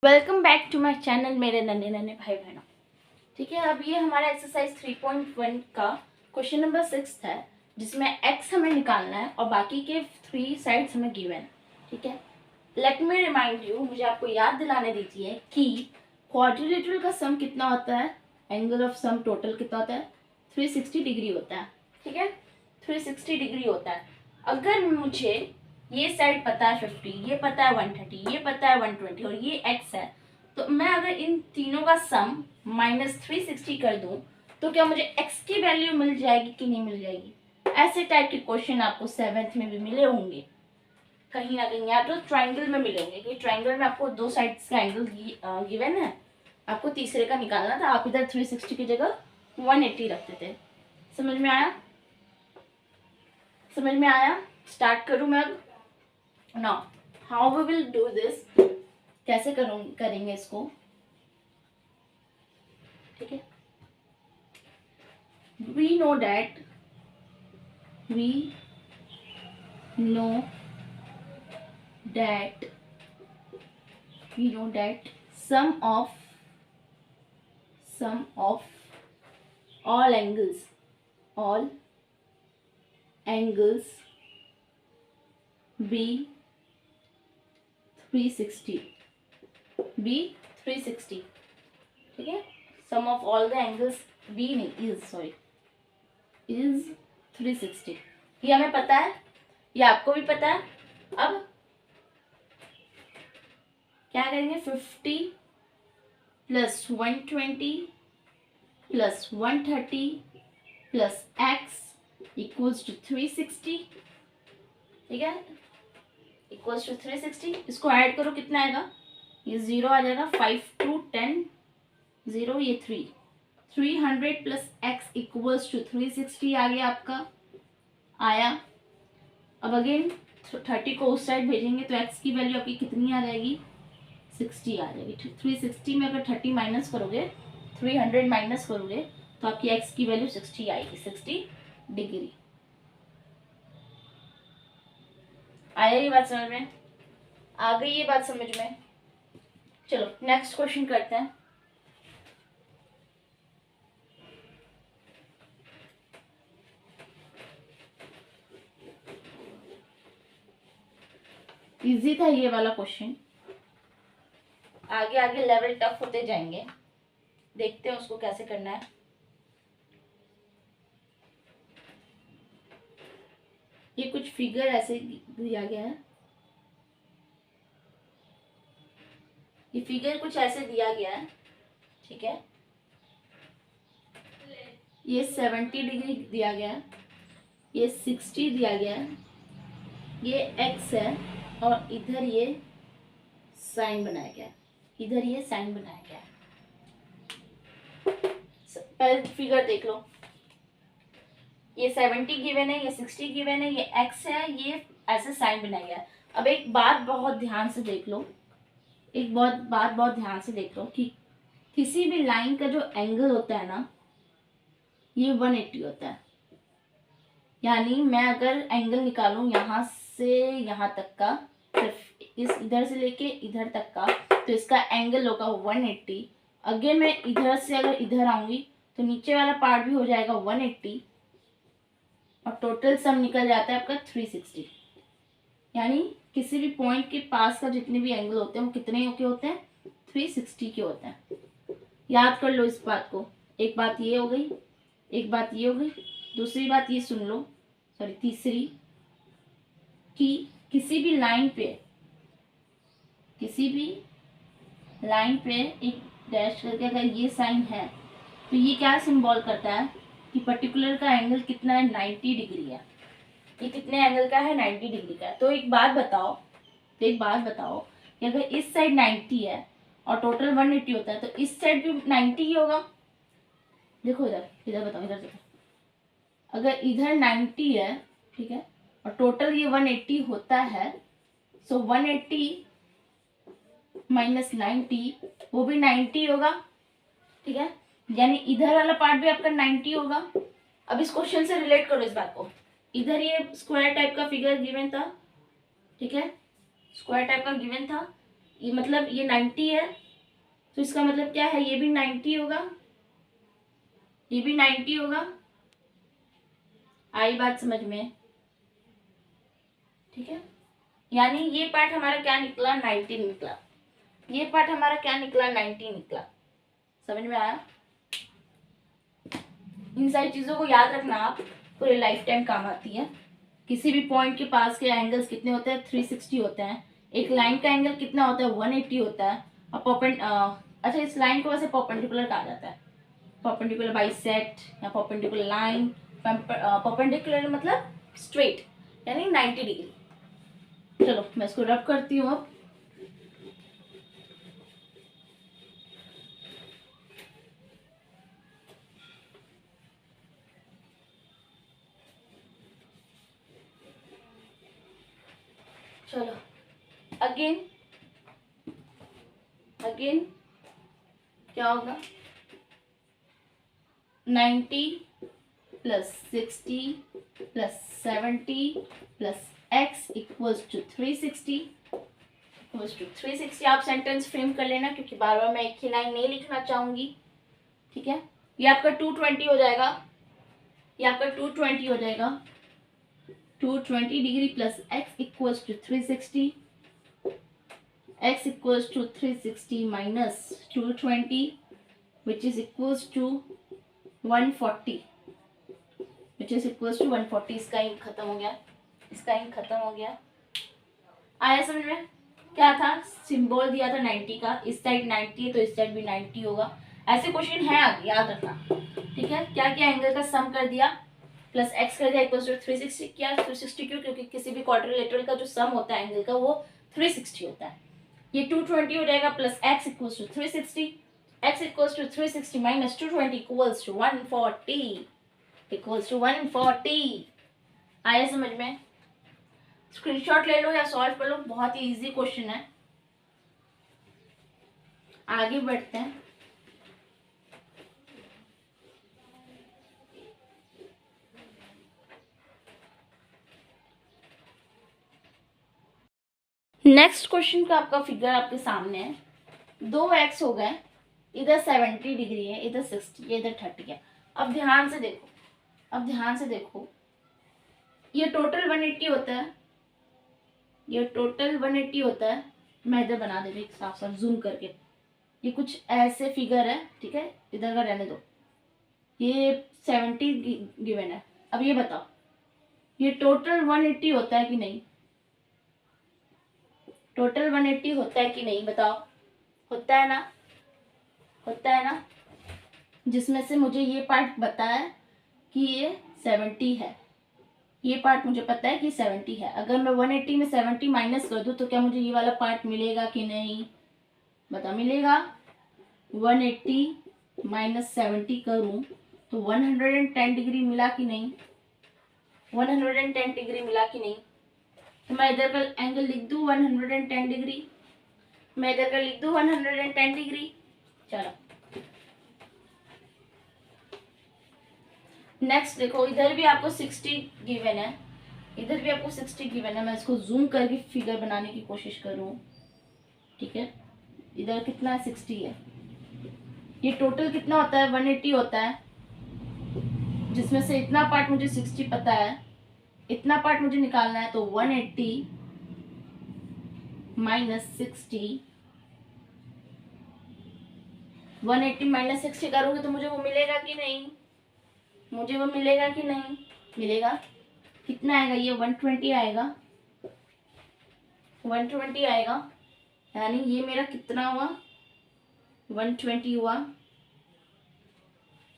Welcome back to my channel मेरे नन्हे नन्हे भाई बहनों। ठीक है, अब ये हमारा एक्सरसाइज 3.1 का क्वेश्चन नंबर 6 है, जिसमें x हमें निकालना है और बाकी के 3 साइड्स हमें गिवन है। ठीक है, लेट मी रिमाइंड यू, मुझे आपको याद दिलाने दीजिए कि क्वाड्रिलेटरल का सम कितना होता है, एंगल ऑफ सम टोटल कितना होता है, 360 डिग्री होता है। ठीक है, 360 डिग्री होता है। अगर मुझे ये साइड पता है 50, ये पता है 130, ये पता है 120 और ये x है, तो मैं अगर इन तीनों का सम -360 कर दूं तो क्या मुझे x की वैल्यू मिल जाएगी कि नहीं मिल जाएगी। ऐसे टाइप के क्वेश्चन आपको 7th में भी मिले होंगे कहीं ना कहीं, या तो ट्राइंगल में मिले होंगे, क्योंकि ट्राइंगल में आपको 2 साइड्स का एंगल गिवन है, आपको तीसरे का निकालना था। आप इधर 360 की जगह 180 रखते थे। समझ में आया? समझ में आया? स्टार्ट करूं मैं अब? Now, how we will do this? कैसे करेंगे इसको? ठीक है, we know that sum of all angles be 360. ठीक है, sum of all the angles is 360। ये हमें पता है, ये आपको भी पता है। अब क्या करेंगे, 50 plus 120 plus 130 plus x equals to 360। ठीक है, इक्वल्स टू 360। इसको ऐड करो, कितना आएगा, ये 0 आ जाएगा, 5 2 10 0, ये 300 प्लस x इक्वल्स टू 360 आ गया आपका, आया। अब अगेन 30 को उस साइड भेजेंगे तो x की वैल्यू आपकी कितनी आ जाएगी, 60 आ जाएगी। 360 में अगर 30 माइनस करोगे, 300 माइनस करोगे तो आपकी x की वैल्यू 60 आएगी, 60 डिग्री। आया ये बात समझ में? आ गई ये बात समझ में? चलो नेक्स्ट क्वेश्चन करते हैं। इजी था ये वाला क्वेश्चन, आगे आगे लेवल टफ होते जाएंगे, देखते हैं उसको कैसे करना है। ये कुछ फिगर ऐसे दिया गया है, ये फिगर कुछ ऐसे दिया गया है। ठीक है, ये 70 डिग्री दिया गया है, ये 60 दिया गया है, ये x है और इधर ये साइन बनाया गया है, इधर ये साइन बनाया गया है। पहले फिगर देख लो, ये 70 गिवन है, ये 60 गिवन है, ये x है, ये ऐसे साइन बनाया गया है। अब एक बात बहुत ध्यान से देख लो, बहुत ध्यान से देख लो कि किसी भी लाइन का जो एंगल होता है ना, ये 180 होता है। यानी मैं अगर एंगल निकालूं यहाँ से यहाँ तक का, सिर्फ इस इधर से लेके इधर तक का, तो इसका एंगल होगा 180। अगेन मैं इधर से अगर इधर आऊंगी तो नीचे वाला पार्ट भी हो जाएगा 180 और टोटल सम निकल जाता है आपका 360। यानी किसी भी पॉइंट के पास का जितने भी एंगल होते हैं वो कितने के होते हैं, 360 के होते हैं। याद कर लो इस बात को। एक बात ये हो गई, एक बात ये हो गई, दूसरी बात ये सुन लो, सॉरी तीसरी, कि किसी भी लाइन पे एक डैश करके अगर ये साइन है तो ये क्या सिंबल करता है कि पर्टिकुलर का एंगल कितना है, 90 डिग्री है। ये कितने एंगल का है, 90 डिग्री का है। तो एक बात बताओ कि अगर इस साइड 90 है और टोटल 180 होता है तो इस साइड भी 90 ही होगा। देखो इधर बताओ, इधर देखो, अगर इधर 90 है, ठीक है, और टोटल ये 180 होता है, सो 180 माइनस 90 वो भी 90 होगा। ठीक है, यानी इधर वाला पार्ट भी आपका 90 होगा। अब इस क्वेश्चन से रिलेट करो इस बात को। इधर ये स्क्वायर टाइप का फिगर गिवन था, ठीक है, स्क्वायर टाइप का गिवन था, ये मतलब ये 90 है, तो इसका मतलब क्या है, ये भी 90 होगा, ये भी 90 होगा। आई बात समझ में? ठीक है, यानी ये पार्ट हमारा क्या निकला, 90 निकला। ये पार्ट हमारा क्या निकला, 90 निकला। समझ में आया? इन सारी चीजों को याद रखना, आप पूरे लाइफ टाइम काम आती है। किसी भी पॉइंट के पास के एंगल्स कितने होते हैं, 360 होते हैं। एक लाइन का एंगल कितना होता है, 180 होता है। और अच्छा, इस लाइन को वैसे परपेंडिकुलर कहा जाता है, परपेंडिकुलर बाइसेक्ट या परपेंडिकुलर लाइन। परपेंडिकुलर मतलब स्ट्रेट, यानी 90 डिग्री। चलो मैं इसको रब करती हूँ अब। चलो अगेन अगेन क्या होगा, 90 plus 60 plus 70 plus x equals to 360 equals to 360। आप सेंटेंस फ्रेम कर लेना, क्योंकि बार बार मैं एक ही लाइन नहीं लिखना चाहूंगी। ठीक है, ये आपका 220 हो जाएगा, ये आपका 220 हो जाएगा। 220 degree plus x equals to 360, x equals to 360 minus 220 which is equals to 140, which is equals to 140। इसका इंक खत्म हो गया, इसका इंक खत्म हो गया। आया समझ में? क्या था, सिंबल दिया था 90 का, इस साइड 90 है तो इस साइड भी 90 होगा। ऐसे क्वेश्चन है आगे, याद रखना। ठीक है, क्या क्या एंगल का सम कर दिया, प्लस एक्स कर दिया इक्वल्स टू 360। क्या 360 क्यों, क्योंकि किसी भी क्वाड्रिलेटरल का जो सम होता है एंगल का वो 360 होता है। ये 220 हो जाएगा plus x equals to 360, x equals to 360 minus 220 equals to 140, equals to 140। आया समझ में? स्क्रीनशॉट ले लो या सॉल्व कर लो, बहुत ही इजी क्वेश्चन है। आगे बढ़ते हैं। नेक्स्ट क्वेश्चन का आपका फिगर आपके सामने है। 2x हो गए, इधर 70 डिग्री है, इधर 60 है, इधर 30 है। अब ध्यान से देखो, अब ध्यान से देखो, ये टोटल 180 होता है, ये टोटल 180 होता है। मैं इधर बना दे रही साफ साफ जूम करके, ये कुछ ऐसे फिगर है। ठीक है, इधर का रहने दो, ये 70 गिवन है। अब ये बताओ, ये टोटल 180 होता है कि नहीं, टोटल 180 होता है कि नहीं, बताओ। होता है ना, होता है ना। जिसमें से मुझे ये पार्ट पता है कि ये 70 है, ये पार्ट मुझे पता है कि 70 है। अगर मैं 180 में 70 माइनस कर दूं तो क्या मुझे ये वाला पार्ट मिलेगा कि नहीं, बता। मिलेगा। 180 माइनस 70 करूं तो 110 डिग्री मिला कि नहीं, 110 डिग्री मिला कि नहीं। तो मैं इधर का एंगल लिख दूं 110 डिग्री, मैं इधर का लिख दूं 110 डिग्री। चलो नेक्स्ट देखो, इधर भी आपको 60 गिवन है, इधर भी आपको 60 गिवन है। मैं इसको जूम करके फिगर बनाने की कोशिश करूँ। ठीक है, इधर कितना है, 60 है। ये टोटल कितना होता है, 180 होता है, जिसमें से इतना पार्ट मुझे 60 पता है, इतना पार्ट मुझे निकालना है। तो 180 माइनस 60, 180 माइनस 60 करूँगी तो मुझे वो मिलेगा कि नहीं, मुझे वो मिलेगा कि नहीं, मिलेगा। कितना आएगा, ये 120 आएगा, 120 आएगा। यानी ये मेरा कितना हुआ, 120 हुआ,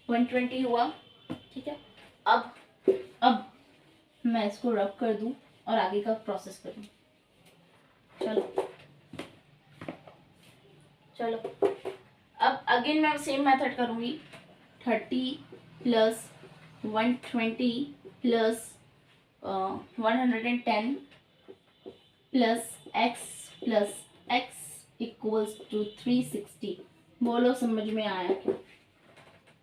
120 हुआ। ठीक है, अब मैं इसको रब कर दूं और आगे का प्रोसेस करूं। चलो चलो, अब अगेन मैं सेम मेथड करूंगी। 30 plus 120 plus 110 plus x equals to 360। बोलो समझ में आया क्या,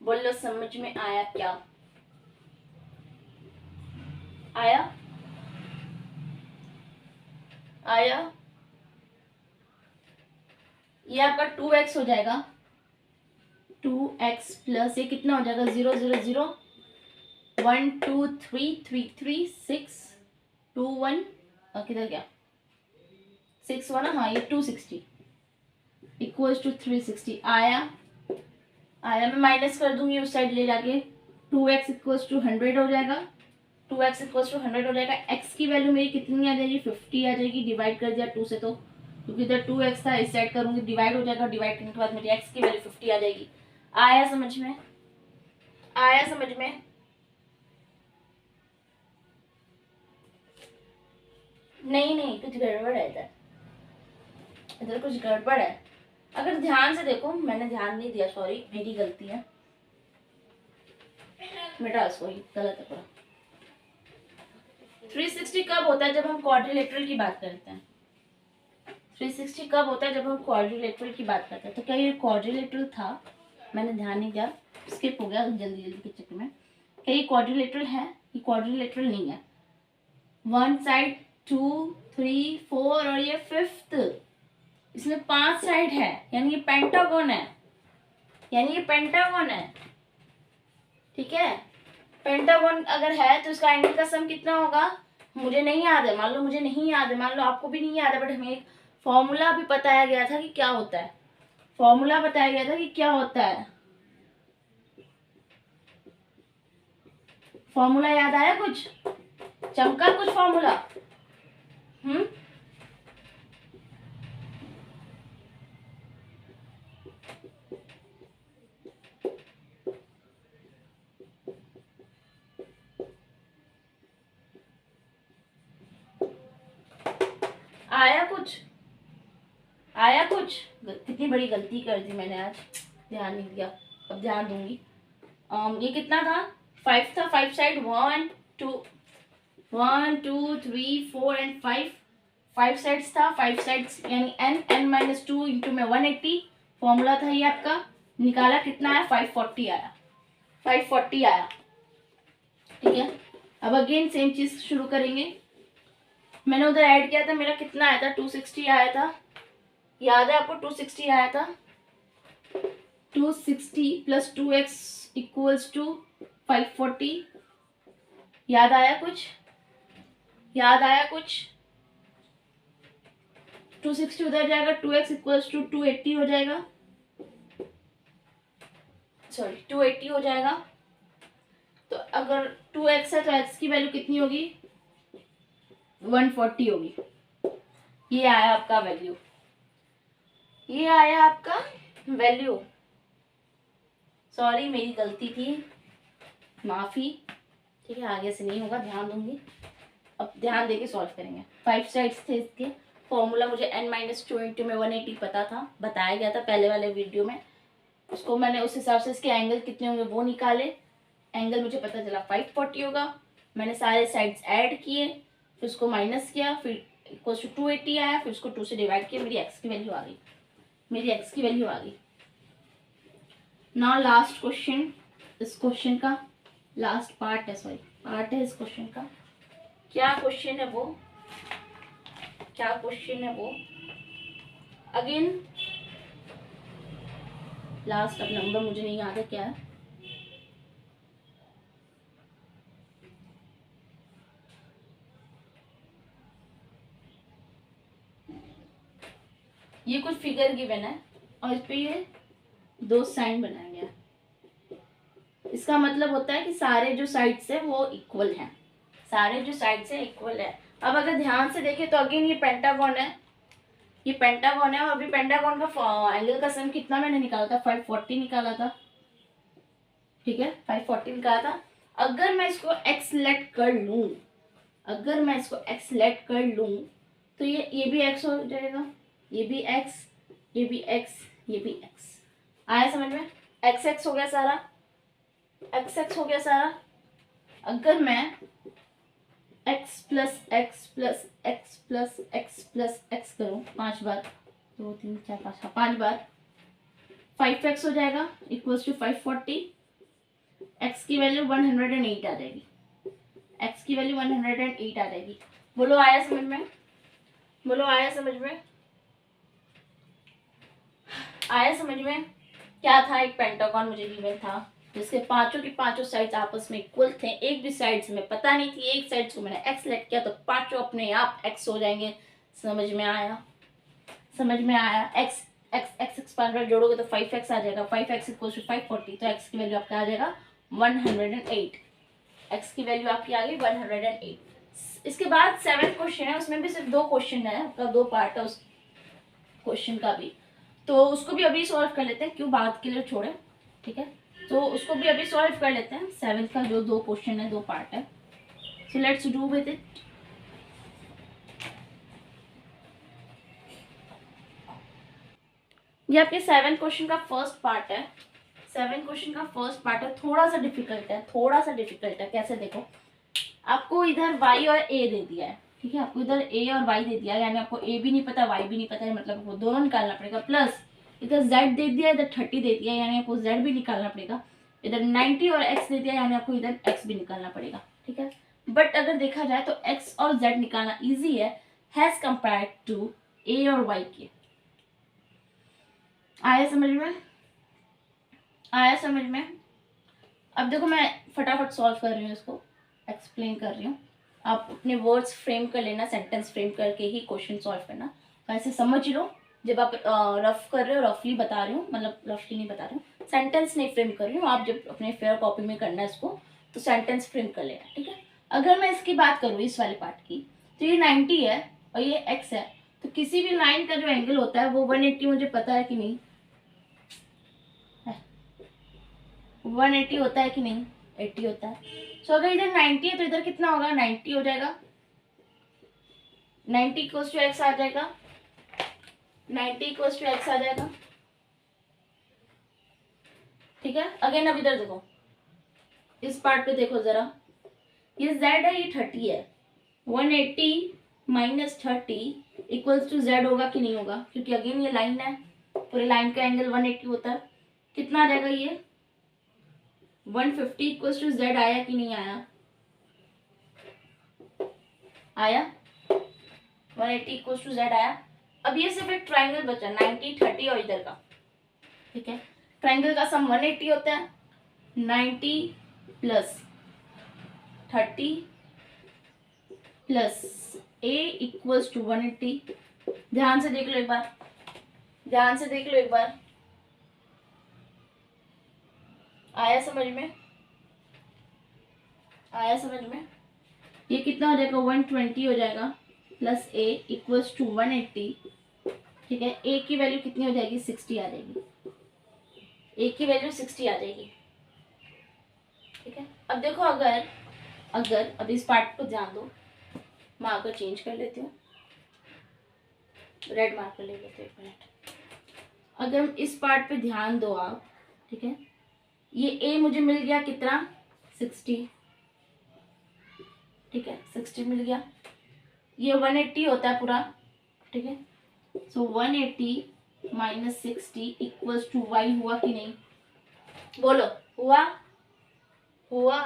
बोलो समझ में आया क्या, आया, आया। ये आपका 2x हो जाएगा, 2x प्लस ये कितना हो जाएगा 0 0 0 1 2 3 3 3 6 2 1 किधर गया 6 1 हाँ ये 260 इक्वल्स टू 360 आया मैं माइनस कर दूंगी उस साइड ले जाके 2x इक्वल्स टू 100 हो जाएगा, 2x इक्वल्स टू 100 हो जाएगा। x की वैल्यू मेरी कितनी आ जाएगी 50 आ जाएगी, डिवाइड कर दिया 2 से तो क्योंकि इधर 2x था इस साइड करूंगी डिवाइड हो जाएगा, डिवाइड करने के बाद मेरी x की वैल्यू 50 आ जाएगी। आया समझ में, आया समझ में? नहीं कुछ गड़बड़ है इधर कुछ गड़बड़ है। अगर ध्यान से देखो, मैंने ध्यान नहीं दिया, सॉरी मेरी गलती है, मिटा इसको, गलत है पूरा। 360 कब होता है? जब हम क्वाड्रिलेटरल की बात करते हैं। 360 कब होता है? जब हम क्वाड्रिलेटरल की बात करते हैं। तो क्या ये क्वाड्रिलेटरल था? मैंने ध्यान नहीं दिया, स्किप हो गया जल्दी जल्दी के चक्कर में। क्या ये क्वाड्रिलेटरल है? ये क्वाड्रिलेटरल नहीं है। वन साइड 2 3 4 और ये 5th, इसमें 5 साइड है, यानी ये पेंटागन है, यानी ये पेंटागन है। ठीक है, पेंटागन अगर है तो इसका एंगल का सम कितना होगा? मुझे नहीं याद है, मान लो मुझे नहीं याद है, मान लो आपको भी नहीं याद है, बट हमें एक फॉर्मूला भी बताया गया था कि क्या होता है, फॉर्मूला बताया गया था कि क्या होता है। फॉर्मूला याद आया कुछ? चमका कुछ फॉर्मूला? आया कुछ? आया कुछ? कितनी बड़ी गलती कर दी मैंने आज, ध्यान नहीं दिया, अब ध्यान दूंगी। ये कितना था? 5 था, 5 साइड 1 2 1 2 3 4 एंड 5 साइड्स था, 5 साइड्स यानी n-2 इंटू में 180 फॉर्मूला था ये आपका। निकाला कितना आया? 540 आया, 540 आया। ठीक है, अब अगेन सेम चीज शुरू करेंगे। मैंने उधर ऐड किया था, मेरा कितना आया था? 260 आया था, याद है आपको? 260 आया था। 260 प्लस 2x इक्वल्स टू 540। याद आया कुछ? याद आया कुछ? 260 उधर जाएगा, 2x इक्वल्स टू 280 हो जाएगा, सॉरी 280 हो जाएगा। तो अगर 2x है तो x की वैल्यू कितनी होगी? 140 होगी। ये आया आपका वैल्यू, ये आया आपका वैल्यू। सॉरी मेरी गलती थी, माफी। ठीक है, आगे से नहीं होगा, ध्यान दूंगी। अब ध्यान देके सॉल्व करेंगे। 5 साइड्स थे इसके, फॉर्मूला मुझे n-2 इंटू में 180 पता था, बताया गया था पहले वाले वीडियो में। उसको मैंने उस हिसाब से इसके एंगल कितने होंगे वो निकाले, एंगल मुझे पता चला 540 होगा। मैंने सारे साइड्स ऐड किए, फिर उसको माइनस किया, फिर इक्वल टू 280 आया, फिर उसको 2 से डिवाइड किया, मेरी एक्स की वैल्यू आ गई, मेरी एक्स की वैल्यू आ गई। नाउ लास्ट क्वेश्चन, इस क्वेश्चन का लास्ट पार्ट है, सॉरी पार्ट है इस क्वेश्चन का। क्या क्वेश्चन है वो? क्या क्वेश्चन है वो? अगेन लास्ट, अब नंबर मुझे नहीं याद है क्या है। ये कुछ फिगर गिवन है और इस पे ये 2 साइन बनाया गया। इसका मतलब होता है कि सारे जो साइड्स है वो इक्वल हैं, सारे जो साइड्स है इक्वल है। अब अगर ध्यान से देखें तो अगेन ये पेंटागन है, ये पेंटागन है, और अभी पेंटागन का एंगल का सम कितना मैंने निकाला था? 540 निकाला था। ठीक है, 540 निकाला था। अगर मैं इसको x लेट कर लूं, अगर मैं इसको x लेट कर लूं तो ये भी x हो जाएगा, ये भी x, ये भी x, ये भी x। आया समझ में? x हो गया सारा, x हो गया सारा। अगर मैं x plus x plus x plus x plus x करूँ 5 बार, 2 3 4 5, 5 बार, 5x हो जाएगा इक्वल्स टू 540। x की वैल्यू 108 आ जाएगी, x की वैल्यू 108 आ जाएगी। बोलो आया समझ में? बोलो आया समझ में? आया समझ में? क्या था, एक पेंटागन मुझे गिवन था जिसके पांचों की पांचों साइड्स आपस में इक्वल थे। एक भी साइड्स में पता नहीं थी, एक साइड्स को मैंने एक्स लेट किया तो पांचों अपने आप एक्स हो जाएंगे। समझ में आया? समझ में आया? एक्स एक्स एक्स एक्सपांडर जोड़ोगे तो 5x आ जाएगा, 5x इक्वल टू 540, तो x की वैल्यू आपका आ जाएगा 108। x की वैल्यू आपकी आ गई 108। इसके बाद 7th क्वेश्चन है, उसमें भी सिर्फ 2 क्वेश्चन है, आपका 2 पार्ट है उस क्वेश्चन का भी, तो उसको भी अभी सॉल्व कर लेते हैं, क्यों बाद के लिए छोड़े, ठीक है? तो उसको भी अभी सॉल्व कर लेते हैं। 7th का जो 2 क्वेश्चन है, 2 पार्ट है, so let's do with it. ये आपके 7th क्वेश्चन का फर्स्ट पार्ट है। 7th क्वेश्चन का फर्स्ट पार्ट है, थोड़ा सा डिफिकल्ट है, थोड़ा सा डिफिकल्ट है। कैसे? देखो, आपको इधर y और a दे दिया है, ठीक है? आपको इधर a और y दे दिया है, यानी आपको a भी नहीं पता y भी नहीं पता है, मतलब आपको दोनों निकालना पड़ेगा। प्लस इधर z दे दिया, इधर 30 दे दिया, यानी आपको z भी निकालना पड़ेगा। इधर 90 और x दे दिया, यानी आपको इधर x भी निकालना पड़ेगा, ठीक है? बट अगर देखा जाए तो x और z निकालना ईजी है हैज कंपेयर्ड टू a और y के। आया समझ में? आया समझ में? अब देखो, मैं फटाफट सॉल्व कर रही हूँ, इसको एक्सप्लेन कर रही हूँ। आप अपने वर्ड्स फ्रेम कर लेना, सेंटेंस फ्रेम करके ही क्वेश्चन सॉल्व करना। वैसे समझ लो, जब आप रफ कर रहे हो, रफली बता रही हूँ, मतलब रफली नहीं बता रही हूँ, सेंटेंस नहीं फ्रेम कर रही हूँ। आप जब अपने फेयर कॉपी में करना है इसको, तो सेंटेंस फ्रेम कर लेना, ठीक है? अगर मैं इसकी बात करूँ, इस वाले पार्ट की, तो ये 90 है और ये x है, तो किसी भी लाइन का जो एंगल होता है वो 180, मुझे पता है कि नहीं? 180 होता है कि नहीं? 80 होता है। सो अगर इधर 90 है तो इधर कितना होगा? 90 हो जाएगा। 90 इक्वल्स टू एक्स आ जाएगा। 90 इक्वल्स टू एक्स आ जाएगा, ठीक है? अगेन अब इधर देखो, इस पार्ट पे देखो जरा, ये z है, ये 30 है। 180 माइनस 30 इक्वल्स टू z होगा कि नहीं होगा? क्योंकि अगेन ये लाइन है, पूरे लाइन का एंगल 180 होता है। कितना आ जाएगा ये? 150 इक्वल्स टू z आया कि नहीं आया? आया। 180 इक्वल्स टू z आया। अब ये सिर्फ एक ट्राइंगल बचा, 90 30 और इधर का, ठीक है? ट्राइंगल का सम 180 होता है। 90 plus 30 plus a equals to 180। ध्यान से देख लो एक बार, ध्यान से देख लो एक बार। आया समझ में? आया समझ में? ये कितना हो जाएगा? 120 हो जाएगा प्लस a इक्वल्स टू 180, ठीक है? a की वैल्यू कितनी हो जाएगी? 60 आ जाएगी। a की वैल्यू 60 आ जाएगी, ठीक है? अब देखो, अगर अगर अब इस पार्ट को ध्यान दो, मार्कर चेंज कर लेती हूँ, रेड मार्कर ले लेते हैं, 1 मिनट। अगर इस पार्ट पे ध्यान दो आप, ठीक है? ये a मुझे मिल गया कितना? 60, ठीक है? 60 मिल गया। ये 180 होता है पूरा, ठीक है? सो 180 माइनस 60 इक्वल्स टू y हुआ कि नहीं? बोलो, हुआ? हुआ।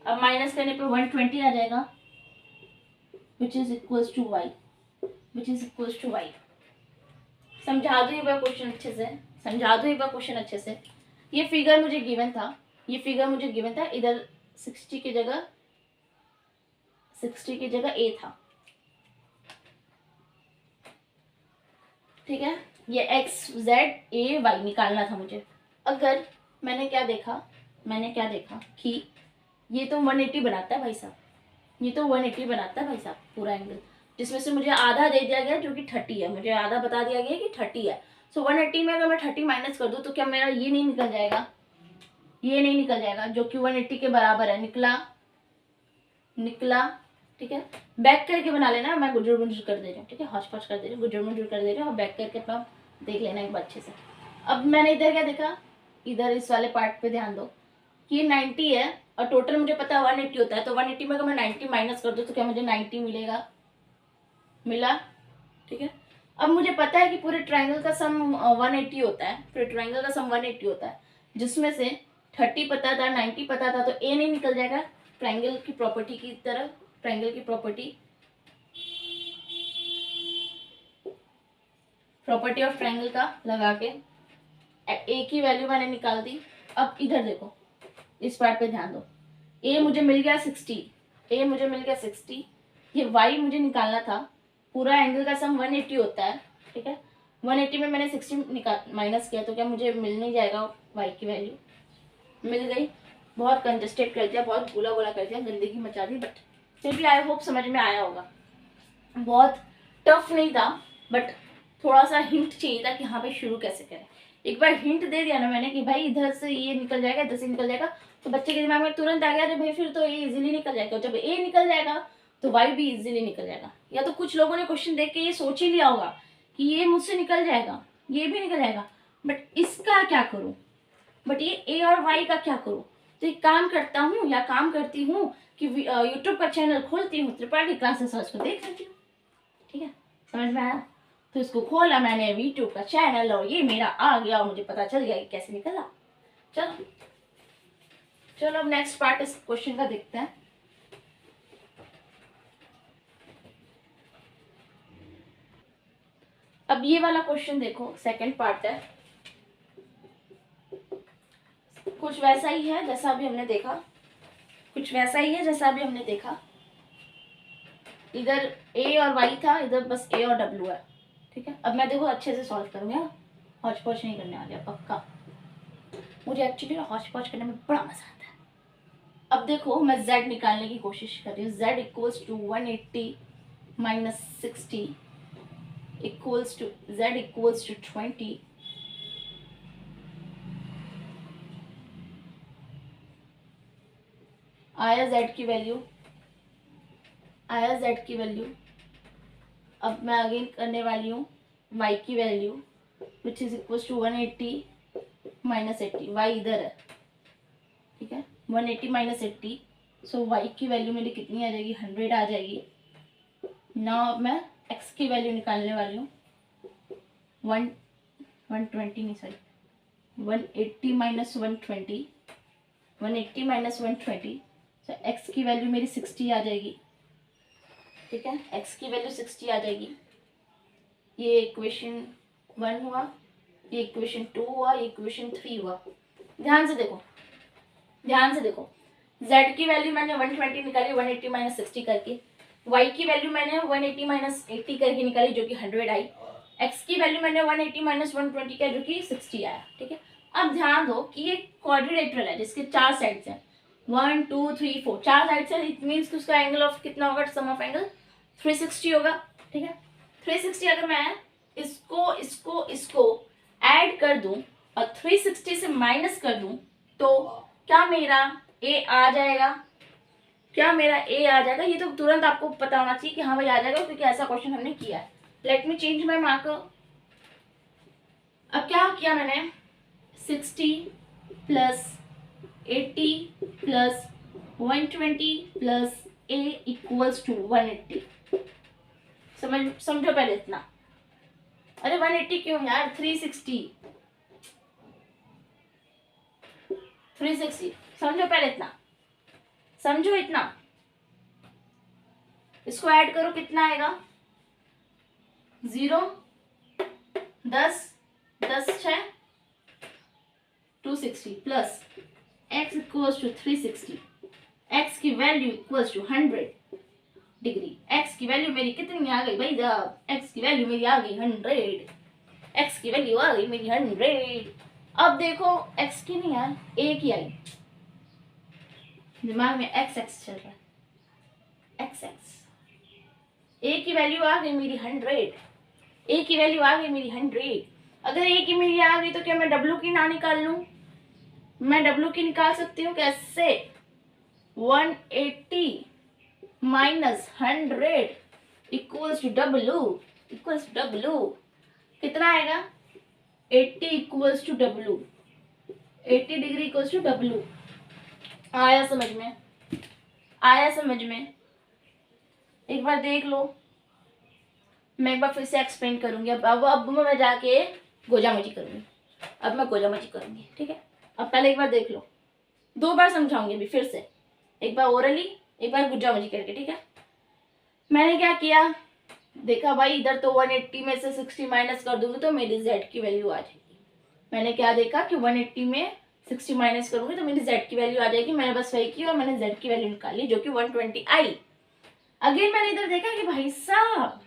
अब माइनस करने पे 120 आ जाएगा, which is equals to y, which is equals to y। समझा दो एक बार क्वेश्चन अच्छे से, समझा दो एक बार क्वेश्चन अच्छे से। ये फिगर मुझे गिवन था, ये फिगर मुझे गिवन था, इधर 60 की जगह a था, ठीक है? ये x z a y निकालना था मुझे। अगर मैंने क्या देखा कि ये तो 180 बनाता है भाई साहब, ये तो 180 बनाता है भाई साहब पूरा एंगल, जिसमें से मुझे आधा दे दिया गया जो कि 30 है, मुझे आधा बता दिया गया कि 30 है। सो 180 में अगर मैं 30 माइनस कर दूँ तो क्या मेरा ये नहीं निकल जाएगा? ये नहीं निकल जाएगा, जो कि 180 के बराबर है। निकला, ठीक है? बैक करके बना लेना, मैं गुजर मुजर कर दे रही हूँ, ठीक है? हौच पौच कर दे रही हूँ, गुजर मुजर कर दे रही हूँ, और बैक करके अपना देख लेना एक बार अच्छे से। अब मैंने इधर क्या देखा, इधर इस वाले पार्ट पे ध्यान दो कि 90 है और टोटल मुझे पता है 180 होता है, तो 180 में अगर मैं 90 माइनस कर दूँ तो क्या मुझे 90 मिलेगा? मिला, ठीक है? अब मुझे पता है कि पूरे ट्राइंगल का सम 180 होता है, पूरे ट्राइंगल का सम 180 होता है, जिसमें से 30 पता था, 90 पता था, तो ए नहीं निकल जाएगा ट्राइंगल की प्रॉपर्टी की तरह। ट्राइंगल की प्रॉपर्टी प्रॉपर्टी ऑफ ट्रायंगल का लगा के ए की वैल्यू मैंने निकाल दी। अब इधर देखो, इस पार्ट पे ध्यान दो। ए मुझे मिल गया 60, ए मुझे मिल गया 60, ये वाई मुझे निकालना था। पूरा एंगल का सम 180 होता है, ठीक है। 180 में मैंने 60 माइनस किया, तो क्या मुझे मिल नहीं जाएगा वाई की वैल्यू? मिल गई। बहुत कंजस्टेड कर दिया, बहुत गोला गोला कर दिया, गंदगी मचा दी, बट फिर भी आई होप समझ में आया होगा। बहुत टफ नहीं था, बट थोड़ा सा हिंट चाहिए था कि हाँ भाई शुरू कैसे करें। एक बार हिंट दे दिया ना मैंने कि भाई इधर से ये निकल जाएगा, इधर से निकल जाएगा, तो बच्चे के दिमाग में तुरंत आ गया अरे भाई फिर तो ये इजीली निकल जाएगा। जब ए निकल जाएगा तो वाई भी इजीली निकल जाएगा। या तो कुछ लोगों ने क्वेश्चन देख के ये सोच ही लिया होगा कि ये मुझसे निकल जाएगा, ये भी निकल जाएगा, बट इसका क्या करूँ, बट ये ए और वाई का क्या करूँ? तो एक काम करता हूँ या काम करती हूँ कि यूट्यूब का चैनल खोलती हूँ, त्रिपाठी क्लासेस, और उसको देख लेती हूँ। ठीक है, समझ में आया? तो इसको खोला मैंने यूट्यूब का चैनल और ये मेरा आ गया और मुझे पता चल गया कि कैसे निकला। चलो चलो अब नेक्स्ट पार्ट इस क्वेश्चन का देखते हैं। अब ये वाला क्वेश्चन देखो, सेकंड पार्ट है। कुछ वैसा ही है जैसा अभी हमने देखा, कुछ वैसा ही है जैसा अभी हमने देखा। इधर ए और वाई था, इधर बस ए और डब्ल्यू है। ठीक है, अब मैं देखो अच्छे से सॉल्व करूँगी, हौच पौच नहीं करने वाली पक्का। मुझे एक्चुअली हौच पौच करने में बड़ा मजा आता है। अब देखो मैं z निकालने की कोशिश कर रही हूँ। z equals to 180 minus 60 equals to z equals to 20। आया z की वैल्यू, आया z की वैल्यू। अब मैं अगेन करने वाली हूँ y की value which is equals to 180 minus 80। y इधर है, ठीक है, 180 माइनस 80, सो y की वैल्यू मेरी कितनी आ जाएगी? 100 आ जाएगी। नाउ अब मैं x की वैल्यू निकालने वाली हूँ। 120 नहीं सॉरी 180 माइनस 120, 180 माइनस 120, सो x की वैल्यू मेरी 60 आ जाएगी। ठीक है, x की वैल्यू 60 आ जाएगी। ये इक्वेशन 1 हुआ, ये इक्वेशन 2 हुआ, ये इक्वेशन 3 हुआ। ध्यान से देखो, ध्यान से देखो, z की वैल्यू मैंने 120 निकाली 180 माइनस 60 करके, y की वैल्यू मैंने 180 माइनस 80 करके निकाली जो कि 100 आई, x की वैल्यू मैंने 180 माइनस 120 किया जो कि 60 आया। ठीक है, अब ध्यान दो कि ये क्वाड्रिलेटरल है जिसके 4 साइड्स हैं, 1 2 3 4, 4 साइड्स है। इट मीन्स कि उसका एंगल ऑफ कितना होगा? सम ऑफ एंगल 360 होगा। ठीक है, 360 अगर मैं इसको इसको इसको ऐड कर दूं और 360 से माइनस कर दूं तो क्या मेरा ए आ जाएगा? क्या मेरा ए आ जाएगा? ये तो तुरंत आपको पता होना चाहिए कि हाँ भाई आ जाएगा, क्योंकि ऐसा क्वेश्चन हमने किया है। Let me change my marker. अब क्या किया मैंने? 60 plus 80 plus 120 plus a equals to 180। समझो पहले इतना। अरे 180 क्यों यार? 360 समझो पहले इतना, समझो इतना। इसको ऐड करो, कितना आएगा? 0 10 10 6 260 plus x equals to 360, x की value equals to 100 degree. x की वैल्यू मेरी कितनी आ गई भाई साहब? x की वैल्यू मेरी आ गई 100, x की वैल्यू आ गई मेरी 100। अब देखो x की नहीं यार, a की आई। दिमाग में x x चल रहा है, x x। a की वैल्यू आ गई मेरी 100, a की वैल्यू आ गई मेरी 100। अगर a की मेरी आ गई तो क्या मैं w की ना निकाल लूं? मैं w की निकाल सकती हूँ। कैसे? 180 माइनस 100 इक्वल्स टू w कितना आएगा? 80 equals to w, 80 degree equals to w। आया समझ में? आया समझ में? एक बार देख लो, मैं एक बार फिर से एक्सप्लेन करूंगी। अब मैं जाके गोजामजी करूंगी, अब मैं गोजामजी करूंगी। ठीक है, अब पहले एक बार देख लो, 2 बार समझाऊंगी अभी फिर से, एक बार ओरली, एक बार गोजामजी करके। ठीक है, मैंने क्या किया? देखा भाई, इधर तो 180 में से 60 माइनस कर दूंगी तो मेरी z की वैल्यू आ जाएगी। मैंने क्या देखा कि 180 में 60 माइनस करूंगी तो मेरी z की वैल्यू आ जाएगी। मैंने बस वही किया और मैंने z की वैल्यू निकाली जो कि 120 आई। अगेन मैंने इधर देखा कि भाई साहब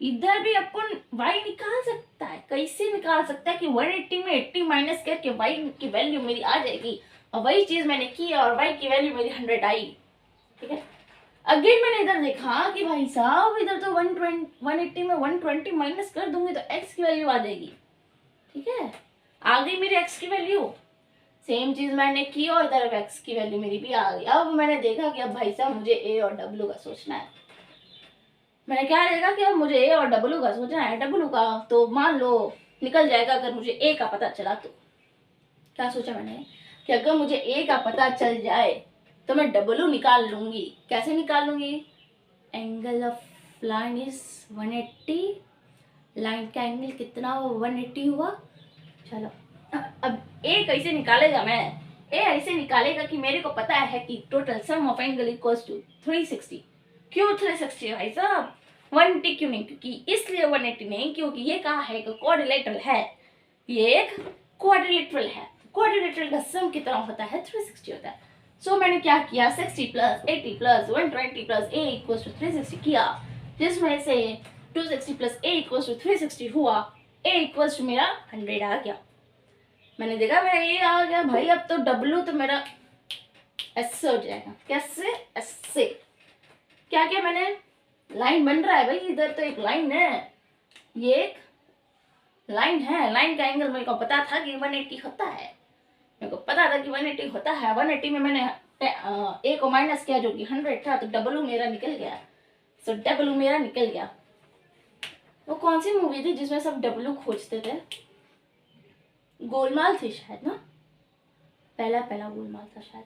इधर भी अपन y निकाल सकता है। कैसे निकाल सकता है कि 180 में 80 माइनस करके y की वैल्यू मेरी आ जाएगी। और वही चीज मैंने की और y की वैल्यू मेरी 100 आई। ठीक है, अगेन मैंने इधर देखा कि भाई साहब इधर तो 180 में 120 माइनस कर दूंगी तो x की वैल्यू आ जाएगी। ठीक है, आ गई मेरी x की वैल्यू। सेम चीज मैंने की और इधर x की वैल्यू मेरी भी आ गई। अब मैंने देखा कि अब भाई साहब मुझे a और w का सोचना है। मैंने क्या देखा कि अब मुझे a और w का सोचना है। w का तो मान लो निकल जाएगा अगर मुझे a का पता चला तो। क्या सोचा मैंने कि अगर मुझे a का पता चल जाए तो मैं w निकाल लूंगी। कैसे निकाल लूंगी? Angle of line is 180। Line का एंगल कितना हुआ? 180 हुआ। चलो अब a कैसे निकालेगा? मैं a ऐसे निकालेगा कि मेरे को पता है कि total sum of angle equals to 360। क्यों 360 भाई साहब? 180 क्यों नहीं? क्योंकि इसलिए 180 नहीं क्योंकि ये कहा है कि क्वाड्रिलेटरल है। ये एक क्वाड्रिलेटरल है। क्वाड्रिलेटरल का सम कितना होता है? 360 होता है। सो मैंने क्या किया? 60 plus 80 plus 120 plus a equals to 360 किया, जिसमें से 260 प्लस a इक्वल्स टू 360 हुआ। a इक्वल्स टू मेरा 100 आ गया। मैंने देखा मेरा a आ गया भाई। अब तो w तो मेरा ऐसे हो जाएगा। कैसे? ऐसे। क्या क्या मैंने लाइन बन रहा है भाई। इधर तो एक लाइन है, ये एक लाइन है। लाइन का एंगल मेरे को पता था कि 180 होता है। मेरे को पता था कि 180 होता है। 180 में मैंने a को माइनस किया जो कि 100 था तो w मेरा निकल गया। सो w मेरा निकल गया। वो कौन सी मूवी थी जिसमें सब w खोजते थे? गोलमाल थी शायद ना। पहला पहला गोलमाल था शायद।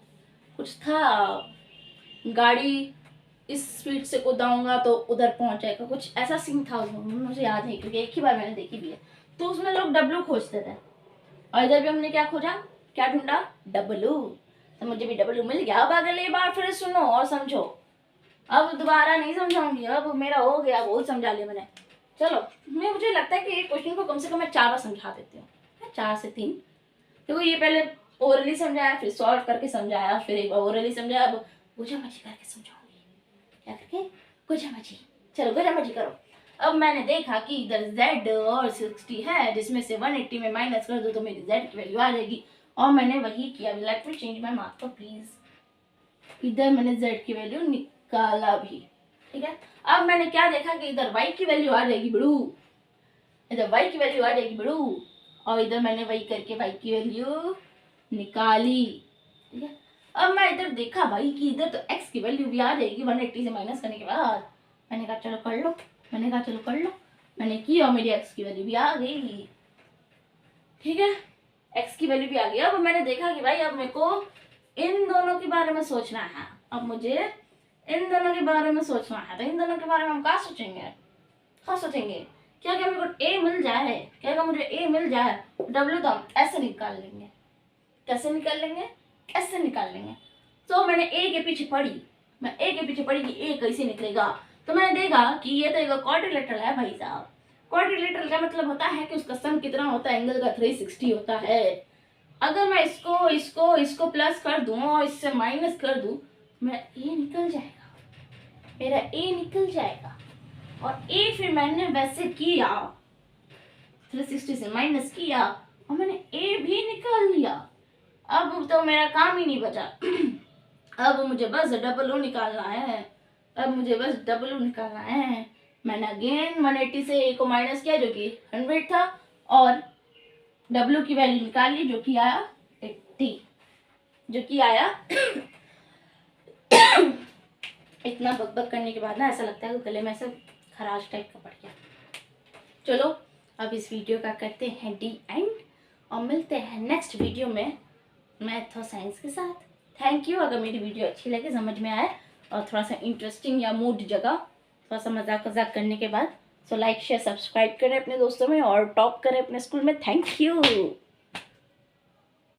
कुछ था, गाड़ी इस स्पीड से कूदाऊंगा तो उधर पहुंच जाएगा। कुछ ऐसा सीन था उसमें, मुझे याद नहीं क्योंकि एक ही बार मैंने देखी भी है। तो उसमें लोग w खोजते थे और इधर भी हमने क्या खोजा? क्या ढूंढा? w। तो मुझे भी w मिल गया। अब अगली बार फिर सुनो और समझो। अब दोबारा नहीं समझाऊंगी। अब मेरा हो गया, बहुत समझा लिया मैंने। चलो, मुझे लगता है कि एक क्वेश्चन को कम से कम मैं 4 बार समझा देती हूँ, 4 से 3। देखो ये पहले ओरली समझाया, फिर सॉल्व करके समझाया, फिर एक बार ओरली समझाया। अब गोजामची करके समझाऊंगी। क्या करके? गोजामची। चलो गोजामची करो। अब मैंने देखा कि इधर z और 60 है, जिसमें से 180 में माइनस कर दो तो मेरी z की वैल्यू आ जाएगी। और मैंने वही किया। Late me change my marker please. इधर मैंने z की वैल्यू निकाला भी। ठीक है, अब मैंने क्या देखा कि इधर y की वैल्यू आ जाएगी बड़ू। इधर y की वैल्यू आ जाएगी बड़ू। और इधर मैंने वही करके y की वैल्यू निकाली। ठीक है, अब मैं इधर देखा भाई कि इधर तो x की वैल्यू भी आ जाएगी 180 से माइनस करने के बाद। मैंने कहा चलो कर लो। मैंने की और मेरी x की वैल्यू भी आ गई। ठीक है, x की वैल्यू भी आ गई। अब मैंने देखा कि भाई अब मेरे को इन दोनों के बारे में सोचना है। अब मुझे इन दोनों के बारे में सोचना है। तो इन दोनों के बारे में हम क्या सोचेंगे? क्या क्या मेरे को a मिल जाए, क्या क्या मुझे a मिल जाए, w तो हम ऐसे निकाल लेंगे। कैसे निकाल लेंगे? ऐसे निकाल लेंगे। तो मैंने a के पीछे पड़ी कि a कैसे निकलेगा। तो मैंने देखा कि ये तो एक क्वाड्रिलेटरल है भाई साहब। क्वाड्रिलेटरल का मतलब होता है कि उसका सम कितना होता है? एंगल का 360 होता है। अगर मैं इसको प्लस कर दूं और इससे माइनस कर दूं, मेरा a निकल जाएगा। और a फिर मैंने वैसे किया, 360 से माइनस किया और मैंने a भी निकाल लिया। अब तो मेरा काम ही नहीं बचा। अब मुझे बस w निकालना है। मैंने अगेन 180 से a को माइनस किया जो कि 100 था और w की वैल्यू निकाल ली जो कि आया 80। इतना बकबक करने के बाद ना ऐसा लगता है कि गले में ऐसा खराश टाइप का पड़ गया। चलो अब इस वीडियो का करते हैं डी एंड और मिलते हैं नेक्स्ट वीडियो में मैथ और साइंस के साथ। Thank you. अगर मेरी वीडियो अच्छी लगे, समझ में आए और थोड़ा सा इंटरेस्टिंग या मूड जगह, थोड़ा सा मजाक करने के बाद, सो लाइक शेयर सब्सक्राइब करें अपने दोस्तों में और टॉप करें अपने स्कूल में। Thank you.